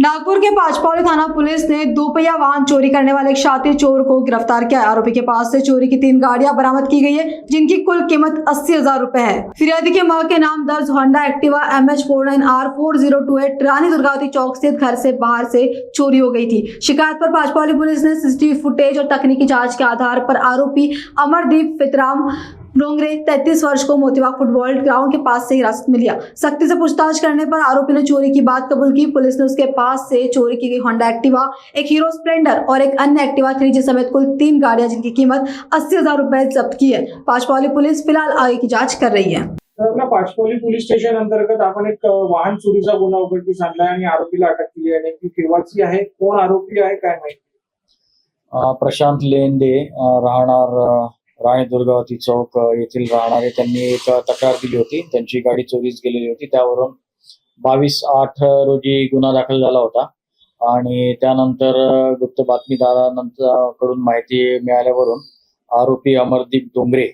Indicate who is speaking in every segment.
Speaker 1: नागपुर के पाचपौली थाना पुलिस ने दोपहिया वाहन चोरी करने वाले एक शातिर चोर को गिरफ्तार किया। आरोपी के पास से चोरी की 3 गाड़ियां बरामद की गई है, जिनकी कुल कीमत 80,000 रुपए है। फिरियादी के मां के नाम दर्ज Honda Activa MH49R4028 Rani Durgavati चौक स्थित घर से बाहर से चोरी हो गई थी। शिकायत पर पाचपौली पुलिस ने सीसीटीवी फुटेज और तकनीकी जांच के आधार पर आरोपी अमरदीप फितराम डोंगरे 33 वर्ष को मोतीबाग फुटबॉल ग्राउंड के पास से हिरासत में लिया। सख्ती से पूछताछ करने पर आरोपी ने चोरी की बात कबूल की। पुलिस ने उसके पास से चोरी की गई होंडा एक्टिवा, एक हीरो स्प्लेंडर और एक अन्य एक्टिवा 3G समेत कुल 3 गाड़ियां जिनकी कीमत 80,000 रुपए जब्त की है। पाचपौली पुलिस फिलहाल आगे की जांच कर रही है।
Speaker 2: पाचपौली पोलीस स्टेशन अंतर्गत आपण एक वाहन चोरीचा गुन्हा उघडकीस आणलाय आणि आरोपीला अटक केली आहे। नेमकी केव्हाची आहे, कोण आरोपी आहे, काय माहिती?
Speaker 3: प्रशांत लेंडे राहणार राणी दुर्गावती चौक येथील राहणारे त्यांनी एक तक्रार दिली होती। त्यांची गाडी चोरीस गेलेली होती। त्यावरून 22/8 रोजी गुन्हा दाखल झाला होता आणि त्यानंतर गुप्त बातमीदारांकडून माहिती मिळाल्यावरून आरोपी अमरदीप डोंगरे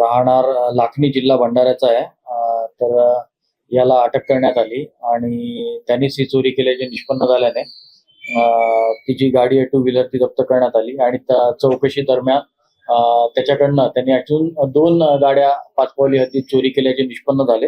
Speaker 3: राहणार लाखनी जिल्हा भंडाऱ्याचा आहे, तर याला अटक करण्यात आली आणि त्यांनीच ही चोरी केल्याचे निष्पन्न झाल्याने तिची गाडी आहे 2 व्हीलर ती जप्त करण्यात आली आणि चौकशी दरम्यान त्याच्याकडनं त्यांनी अजून 2 गाड्या पाचपौली हद्दीत चोरी केल्याचे निष्पन्न झाले।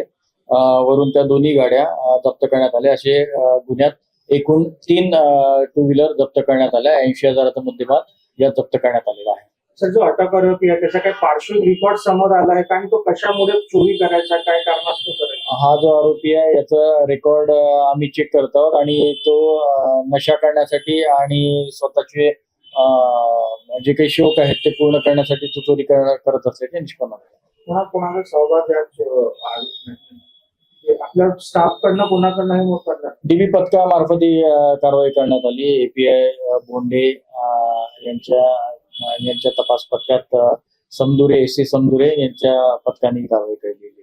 Speaker 3: वरून त्या दोन्ही गाड्या जप्त करण्यात आल्या। असे गुन्ह्यात एकूण 3 2 व्हीलर जप्त करण्यात आल्या। 80,000चा मुद्देमाल या जप्त करण्यात आलेला आहे।
Speaker 2: सर, जो अटक आरोपी आहे त्याचा काही पार्श्व रिकॉर्ड समोर आला आहे का आणि तो कशामुळे चोरी करायचा, काय कारणास्तव करायचा?
Speaker 3: हा जो आरोपी आहे याचा रेकॉर्ड आम्ही चेक करत आहोत आणि तो नशा करण्यासाठी आणि स्वतःचे जे काही शौक आहेत ते पूर्ण करण्यासाठी तो चोरी करत असल्याचे निष्पन्न झाले।
Speaker 2: कोणाला सहभाग आपल्या स्टाफ कडनं कोणाकडनं हे मोठं
Speaker 3: डीबी पथकामार्फत ही कारवाई करण्यात आली। API बोंडे यांच्या तपास पथकात समदुरे SC समदुरे यांच्या पथकाने कारवाई केली।